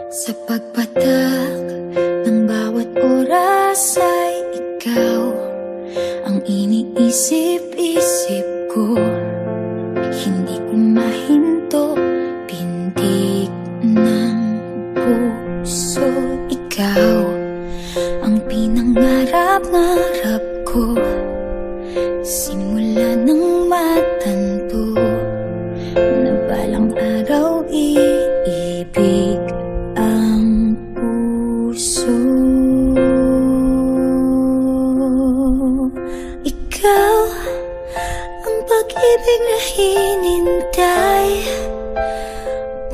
Sa pagpatak ng bawat oras ay ikaw ang iniisip-isip ko. Hindi ko mahinto, pintig ng puso. Ikaw ang pinangarap-ngarap ko, simula ng matanto na balang araw iibig ang puso. Ikaw ang pag-ibig na hinintay,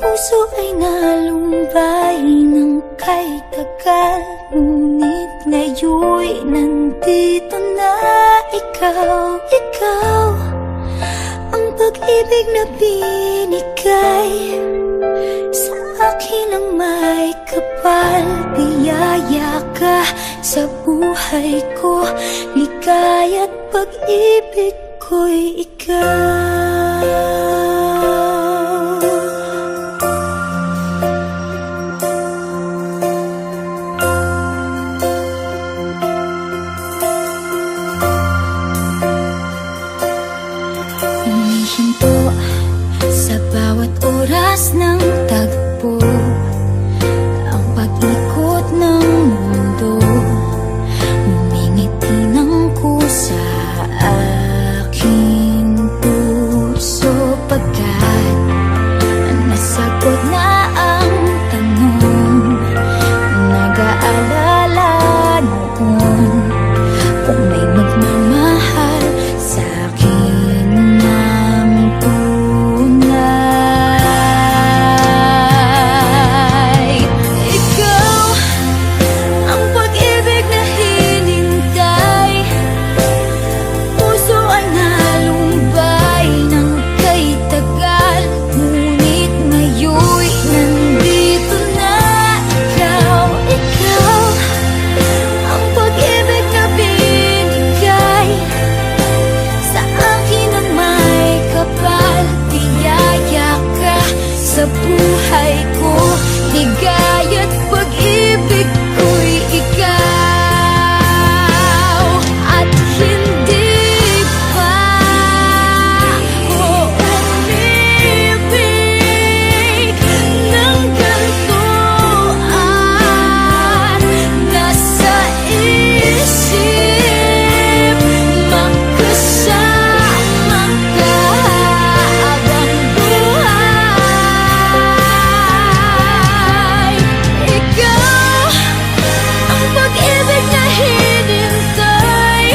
puso ay nalumbay ng kay tagal, ngunit ngayon'y nandito na ikaw. Ikaw ang pag-ibig na binigay sa akin ang may kapal. Biyaya ka sa buhay ko, ligaya't pag-ibig ko'y ikaw. Humihinto sa bawat oras ng tagpo, ang pag-ikot ng mundo, ngumingiti ng kusa aking puso. Pagkat nasagot na ang tanong, nag-aalala noon kung may magmamahal sa'kin ng tunay. Ikaw ang pag-ibig na hinintay, puso ay nalumbay ng kay tagal, ngunit ngayon'y nandito na ikaw. Ikaw ang pag-ibig na binigay sa akin ang may kapal. Biyaya ka sa buhay ko, ligaya't pag-ibig ko'y ikaw. At hindi pa ko umibig ng ganito, at nasa isip magkasama ka habang buhay. Ikaw ang pag-ibig na hinintay,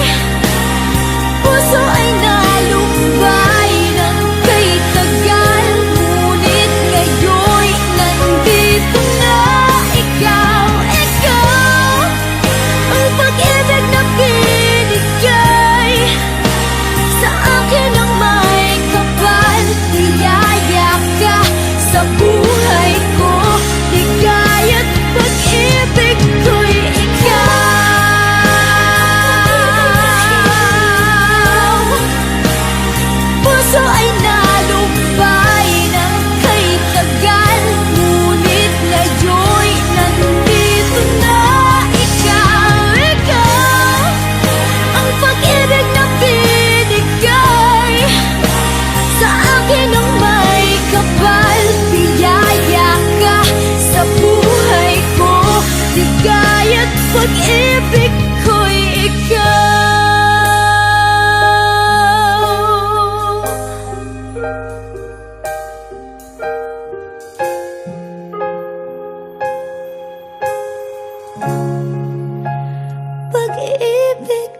puso ay nalumbay ng kay tagal, ngunit ngayon'y nandito na ikaw. Ikaw ang pag-ibig na binigay sa akin ang may kapal. Biyaya ka sa buhay ko, ligaya't pag-ibig ko'y ikaw. Puso ay nalumbay ng kay tagal, ngunit ngayon'y nandito na ikaw. Ikaw ang pag-ibig na binigay sa akin ang may kapal. Biyaya ka sa buhay ko, ligaya't pag-ibig ko'y ikaw. Pag-ibig